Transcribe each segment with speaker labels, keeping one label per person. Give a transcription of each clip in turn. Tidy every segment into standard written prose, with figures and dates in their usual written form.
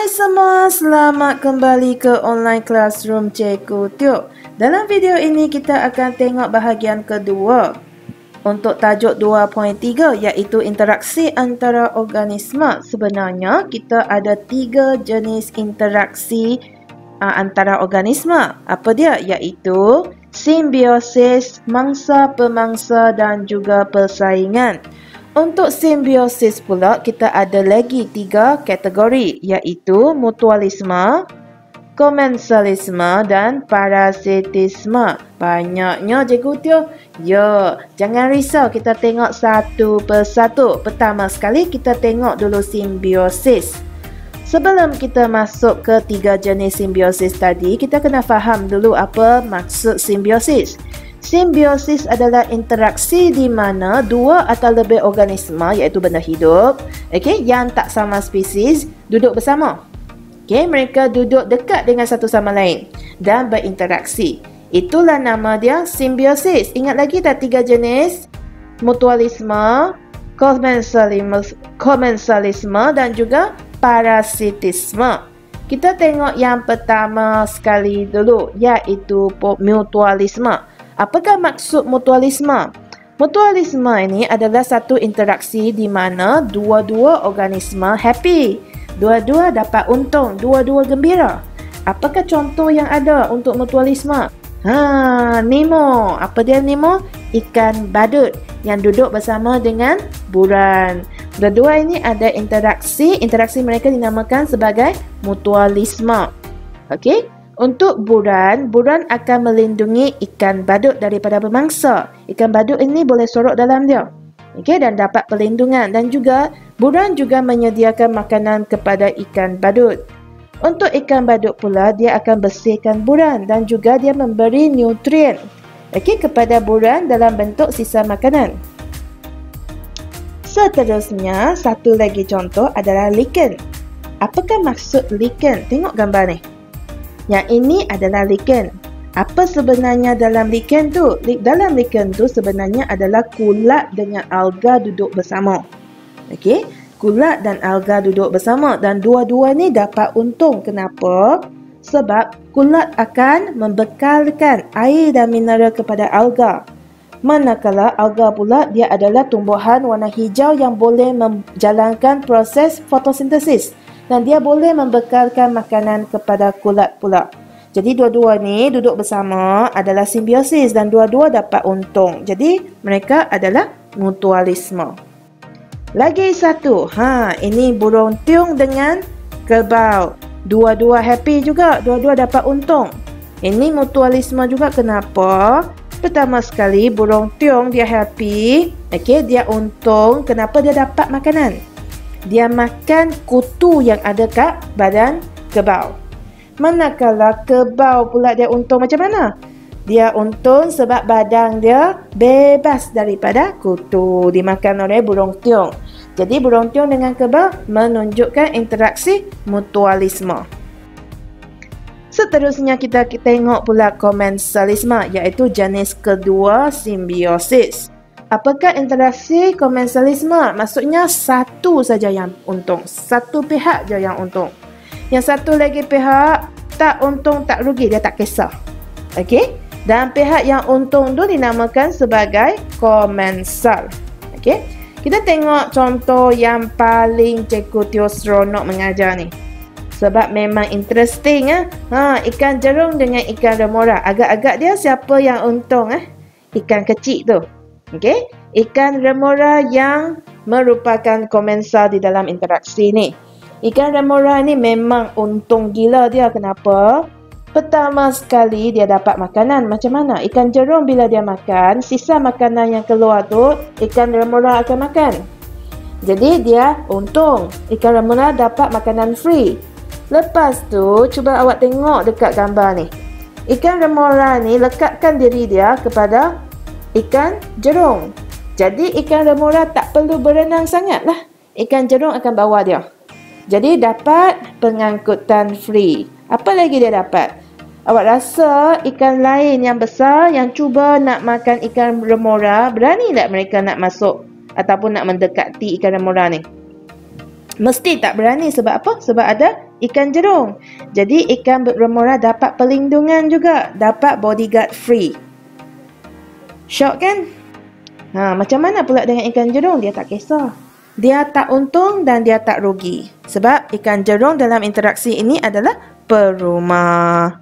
Speaker 1: semua, selamat kembali ke online classroom Cikgu Tio. Dalam video ini kita akan tengok bahagian kedua untuk tajuk 2.3 iaitu interaksi antara organisma. Sebenarnya kita ada 3 jenis interaksi antara organisma. Apa dia? Iaitu simbiosis, mangsa-pemangsa dan juga persaingan. Untuk simbiosis pula, kita ada lagi 3 kategori iaitu mutualisme, komensalisme dan parasitisme. Banyaknya Cikgu Tio. Ya, jangan risau, kita tengok satu persatu. Pertama sekali kita tengok dulu simbiosis. Sebelum kita masuk ke 3 jenis simbiosis tadi, kita kena faham dulu apa maksud simbiosis. Simbiosis adalah interaksi di mana 2 atau lebih organisma iaitu benda hidup, yang tak sama spesies duduk bersama. Mereka duduk dekat dengan satu sama lain dan berinteraksi. Itulah nama dia simbiosis. Ingat lagi tak 3 jenis? Mutualisme, komensalisme dan juga parasitisme. Kita tengok yang pertama sekali dulu iaitu mutualisme. Apakah maksud mutualisme? Mutualisme ini adalah satu interaksi di mana dua-dua organisma happy. Dua-dua dapat untung, dua-dua gembira. Apakah contoh yang ada untuk mutualisme? Nemo. Apa dia Nemo? Ikan badut yang duduk bersama dengan buran. Dua-dua ini ada interaksi mereka dinamakan sebagai mutualisme. Untuk buran akan melindungi ikan badut daripada pemangsa. Ikan badut ini boleh sorok dalam dia. Dan dapat perlindungan. Dan juga, buran juga menyediakan makanan kepada ikan badut. Untuk ikan badut pula, dia akan bersihkan buran. Dan juga dia memberi nutrien kepada buran dalam bentuk sisa makanan. Seterusnya, satu lagi contoh adalah lichen. Apakah maksud lichen? Tengok gambar ni. Yang ini adalah lichen. Apa sebenarnya dalam lichen tu? Dalam lichen tu sebenarnya adalah kulat dengan alga duduk bersama. Kulat dan alga duduk bersama dan dua-dua ni dapat untung. Kenapa? Sebab kulat akan membekalkan air dan mineral kepada alga. Manakala alga pula dia adalah tumbuhan warna hijau yang boleh menjalankan proses fotosintesis. Dan dia boleh membekalkan makanan kepada kulat pula. Jadi dua-dua ni duduk bersama adalah simbiosis dan dua-dua dapat untung. Jadi mereka adalah mutualisme. Lagi satu. Ini burung tiung dengan kerbau. Dua-dua happy juga. Dua-dua dapat untung. Ini mutualisme juga. Kenapa? Pertama sekali burung tiung dia happy. Dia untung. Kenapa dia dapat makanan? Dia makan kutu yang ada kat badan kerbau. Manakala kerbau pula dia untung macam mana? Dia untung sebab badan dia bebas daripada kutu. Dimakan oleh burung tiung. Jadi burung tiung dengan kerbau menunjukkan interaksi mutualisme. Seterusnya kita tengok pula komensalisme iaitu jenis kedua simbiosis. Apakah interaksi komensalisme? Maksudnya satu saja yang untung. Satu pihak je yang untung. Yang satu lagi pihak tak untung tak rugi. Dia tak kisah. Dan pihak yang untung tu dinamakan sebagai komensal. Kita tengok contoh yang paling Cikgu Tio seronok mengajar ni. Sebab memang interesting. Ikan jerung dengan ikan remora. Agak-agak dia siapa yang untung? Ikan kecil tu. Ikan remora yang merupakan komensal di dalam interaksi ni. Ikan remora ni memang untung gila dia. Kenapa? Pertama sekali dia dapat makanan. Macam mana? Ikan jerung bila dia makan, sisa makanan yang keluar tu ikan remora akan makan. Jadi dia untung. Ikan remora dapat makanan free. Lepas tu, cuba awak tengok dekat gambar ni. Ikan remora ni lekatkan diri dia kepada ikan jerung. Jadi ikan remora tak perlu berenang sangat lah. Ikan jerung akan bawa dia. Jadi dapat pengangkutan free. Apa lagi dia dapat? Awak rasa ikan lain yang besar yang cuba nak makan ikan remora, berani tak mereka nak masuk ataupun nak mendekati ikan remora ni? Mesti tak berani. Sebab apa? Sebab ada Ikan jerung. Jadi ikan bermora dapat perlindungan juga, dapat bodyguard free. Syok kan? Macam mana pula dengan ikan jerung? Dia tak kisah. Dia tak untung dan dia tak rugi. Sebab ikan jerung dalam interaksi ini adalah perumah.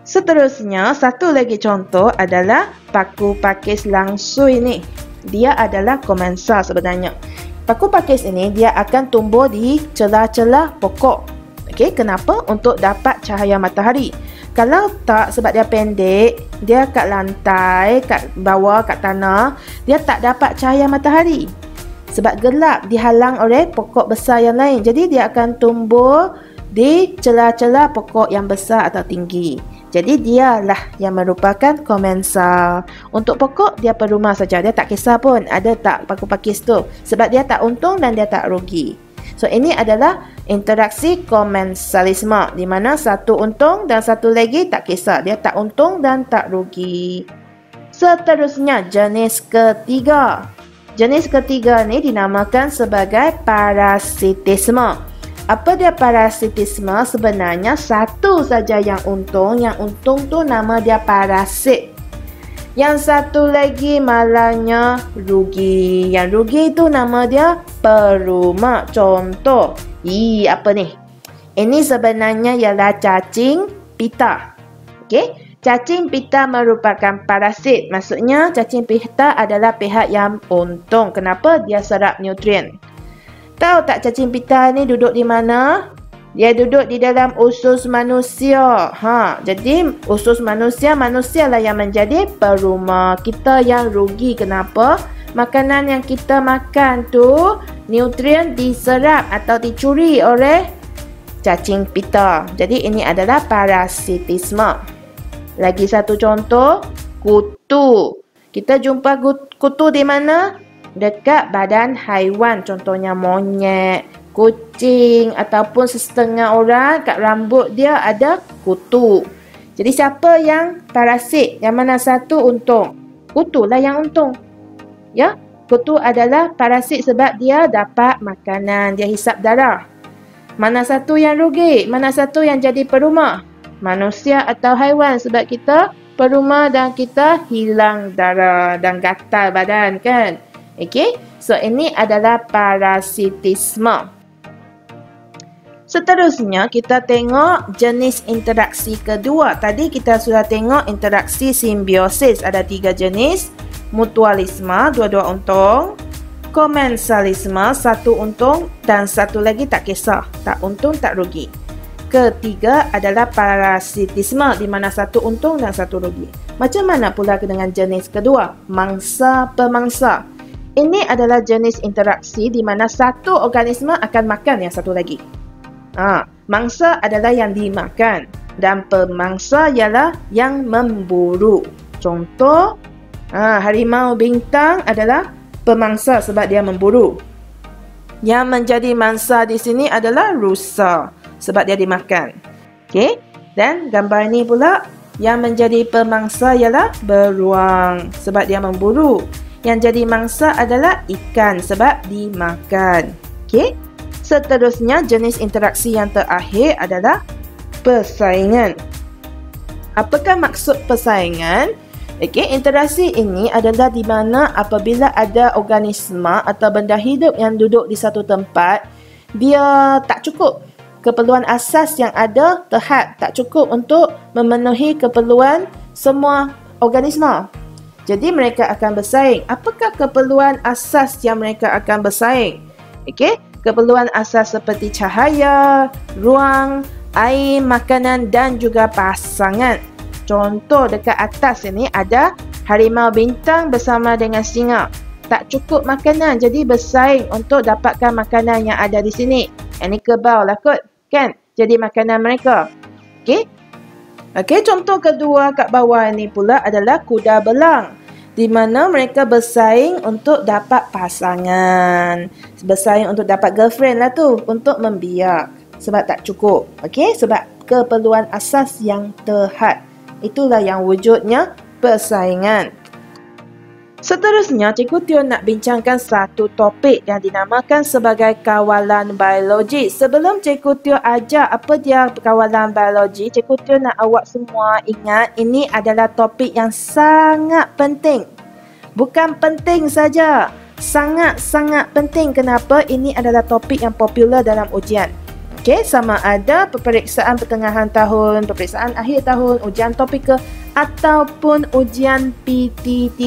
Speaker 1: Seterusnya, satu lagi contoh adalah paku pakis langsui ni. Dia adalah komensa sebenarnya. Paku pakis ini dia akan tumbuh di celah-celah pokok. Okey, kenapa? Untuk dapat cahaya matahari. Kalau tak, sebab dia pendek, dia kat lantai, kat bawah, kat tanah, dia tak dapat cahaya matahari. Sebab gelap, dihalang oleh pokok besar yang lain. Jadi dia akan tumbuh di celah-celah pokok yang besar atau tinggi. Jadi dialah yang merupakan komensa. Untuk pokok, dia perumah saja. Dia tak kisah pun ada tak paku pakis tu. Sebab dia tak untung dan dia tak rugi. So, ini adalah interaksi komensalisme, di mana satu untung dan satu lagi tak kisah. Dia tak untung dan tak rugi. Seterusnya, jenis ketiga. Jenis ketiga ni dinamakan sebagai parasitisme. Apa dia parasitisme? Sebenarnya satu saja yang untung. Yang untung tu nama dia parasit. Yang satu lagi malangnya rugi. Yang rugi tu nama dia perumah. Contoh. Apa ni? Ini sebenarnya ialah cacing pita. Okey? Cacing pita merupakan parasit. Maksudnya cacing pita adalah pihak yang untung. Kenapa? Dia serap nutrien. Tahu tak cacing pita ni duduk di mana? Dia duduk di dalam usus manusia. Jadi usus manusia lah yang menjadi perumah. Kita yang rugi. Kenapa? Makanan yang kita makan tu, nutrien diserap atau dicuri oleh cacing pita. Jadi ini adalah parasitisme. Lagi satu contoh, kutu. Kita jumpa kutu di mana? Dekat badan haiwan. Contohnya monyet, kucing ataupun setengah orang kat rambut dia ada kutu. Jadi siapa yang parasit? Yang mana satu untung? Kutu lah yang untung. Ya, kutu adalah parasit sebab dia dapat makanan, dia hisap darah. Mana satu yang rugi? Mana satu yang jadi perumah? Manusia atau haiwan, sebab kita perumah dan kita hilang darah dan gatal badan kan. Okey, so ini adalah parasitisme. Seterusnya kita tengok jenis interaksi kedua. Tadi kita sudah tengok interaksi simbiosis, ada 3 jenis. Mutualisme, dua-dua untung. Komensalisme, satu untung dan satu lagi tak kisah, tak untung tak rugi. Ketiga adalah parasitisme, di mana satu untung dan satu rugi. Macam mana pula dengan jenis kedua? Mangsa pemangsa. Ini adalah jenis interaksi di mana satu organisme akan makan yang satu lagi. Mangsa adalah yang dimakan dan pemangsa ialah yang memburu. Contoh, harimau bintang adalah pemangsa sebab dia memburu. Yang menjadi mangsa di sini adalah rusa sebab dia dimakan. Okey, dan gambar ini pula yang menjadi pemangsa ialah beruang sebab dia memburu. Yang jadi mangsa adalah ikan sebab dimakan. Okey. Seterusnya jenis interaksi yang terakhir adalah persaingan. Apakah maksud persaingan? Okey, interaksi ini adalah di mana apabila ada organisme atau benda hidup yang duduk di satu tempat, dia tak cukup. Keperluan asas yang ada terhad, tak cukup untuk memenuhi keperluan semua organisme. Jadi mereka akan bersaing. Apakah keperluan asas yang mereka akan bersaing? Okey, keperluan asas seperti cahaya, ruang, air, makanan dan juga pasangan. Contoh dekat atas ini ada harimau bintang bersama dengan singa. Tak cukup makanan, jadi bersaing untuk dapatkan makanan yang ada di sini. Ini kerbau lah kot, kan? Jadi makanan mereka. Okey? Okey, contoh kedua kat bawah ni pula adalah kuda belang. Di mana mereka bersaing untuk dapat pasangan. Bersaing untuk dapat girlfriend lah tu. Untuk membiak. Sebab tak cukup. Okey? Sebab keperluan asas yang terhad. Itulah yang wujudnya persaingan. Seterusnya, Cikgu Teo nak bincangkan satu topik yang dinamakan sebagai kawalan biologi. Sebelum Cikgu Teo ajar apa dia kawalan biologi, Cikgu Teo nak awak semua ingat ini adalah topik yang sangat penting. Bukan penting saja, sangat-sangat penting. Kenapa? Ini adalah topik yang popular dalam ujian. Okey, sama ada peperiksaan pertengahan tahun, peperiksaan akhir tahun, ujian topika ataupun ujian PT3.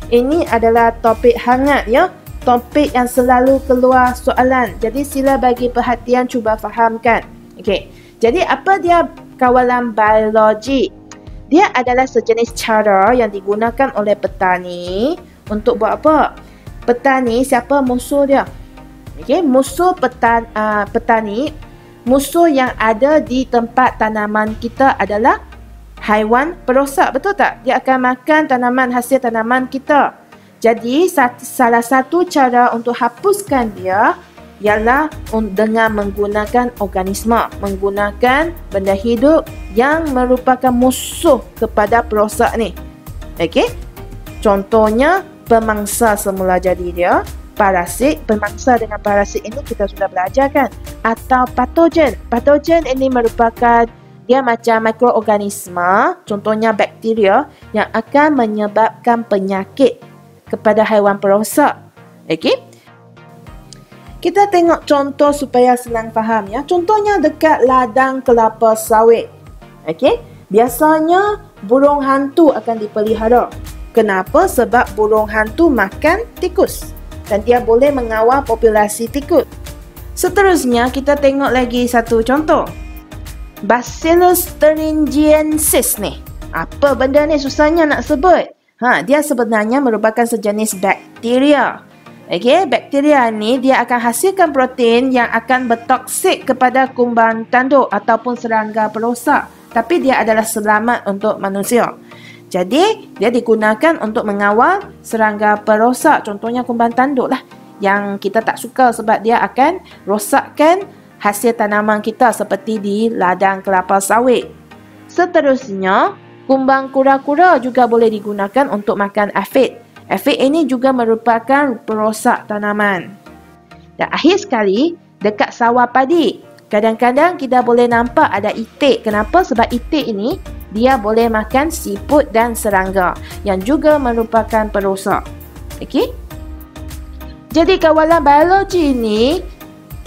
Speaker 1: Ini adalah topik hangat ya, topik yang selalu keluar soalan. Jadi sila bagi perhatian, cuba fahamkan. Okey. Jadi apa dia kawalan biologi? Dia adalah sejenis cara yang digunakan oleh petani untuk buat apa? Petani, siapa musuh dia? Okey, musuh petani, musuh yang ada di tempat tanaman kita adalah haiwan perosak, betul tak? Dia akan makan tanaman, hasil tanaman kita. Jadi, salah satu cara untuk hapuskan dia ialah dengan menggunakan organisme, menggunakan benda hidup yang merupakan musuh kepada perosak ni. Okey? Contohnya, pemangsa semula jadi dia, parasit, pemangsa dengan parasit ini kita sudah belajar kan? Atau patogen. Patogen ini merupakan dia macam mikroorganisma, contohnya bakteria yang akan menyebabkan penyakit kepada haiwan perosak. Okey? Kita tengok contoh supaya senang faham ya. Contohnya dekat ladang kelapa sawit. Okey? Biasanya burung hantu akan dipelihara. Kenapa? Sebab burung hantu makan tikus dan dia boleh mengawal populasi tikus. Seterusnya kita tengok lagi satu contoh. Bacillus thuringiensis ni. Apa benda ni, susahnya nak sebut. Dia sebenarnya merupakan sejenis bakteria. Okey, bakteria ni dia akan hasilkan protein yang akan bertoksik kepada kumbang tanduk ataupun serangga perosak. Tapi dia adalah selamat untuk manusia. Jadi, dia digunakan untuk mengawal serangga perosak. Contohnya kumbang tanduk lah. Yang kita tak suka sebab dia akan rosakkan hasil tanaman kita seperti di ladang kelapa sawit. Seterusnya, kumbang kura-kura juga boleh digunakan untuk makan afid. Afid ini juga merupakan perosak tanaman. Dan akhir sekali, dekat sawah padi, kadang-kadang kita boleh nampak ada itik. Kenapa? Sebab itik ini, dia boleh makan siput dan serangga yang juga merupakan perosak. Okey? Jadi kawalan biologi ini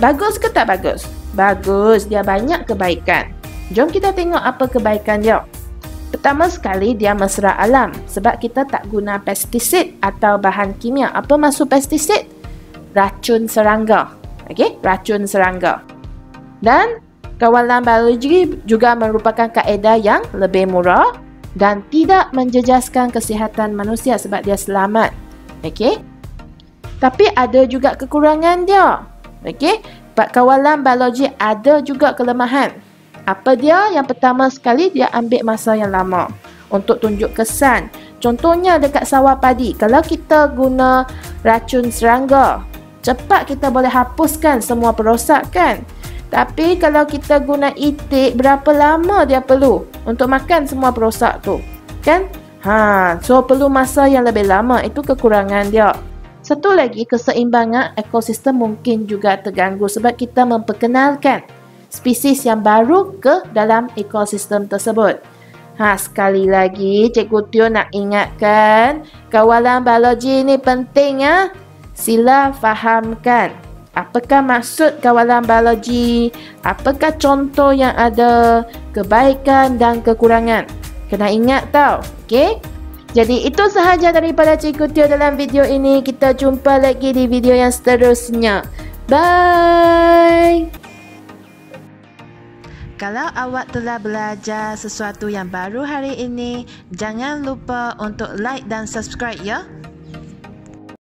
Speaker 1: bagus ke tak bagus? Bagus, dia banyak kebaikan. Jom kita tengok apa kebaikan dia. Pertama sekali, dia mesra alam sebab kita tak guna pestisid atau bahan kimia. Apa maksud pestisid? Racun serangga. Okey, racun serangga. Dan kawalan biologi juga merupakan kaedah yang lebih murah dan tidak menjejaskan kesihatan manusia sebab dia selamat. Okey. Tapi ada juga kekurangan dia. Okey, kawalan biologi ada juga kelemahan. Apa dia? Yang pertama sekali, dia ambil masa yang lama untuk tunjuk kesan. Contohnya dekat sawah padi, kalau kita guna racun serangga, cepat kita boleh hapuskan semua perosakan. Tapi kalau kita guna itik, berapa lama dia perlu untuk makan semua perosak tu? Kan? So perlu masa yang lebih lama. Itu kekurangan dia. Satu lagi, keseimbangan ekosistem mungkin juga terganggu sebab kita memperkenalkan spesies yang baru ke dalam ekosistem tersebut. Sekali lagi, Cikgu Teo nak ingatkan, kawalan biologi ini penting ya. Sila fahamkan. Apakah maksud kawalan biologi? Apakah contoh yang ada? Kebaikan dan kekurangan. Kena ingat tau. Okey? Jadi itu sahaja daripada Cikgu Teo dalam video ini. Kita jumpa lagi di video yang seterusnya. Bye! Kalau awak telah belajar sesuatu yang baru hari ini, jangan lupa untuk like dan subscribe ya.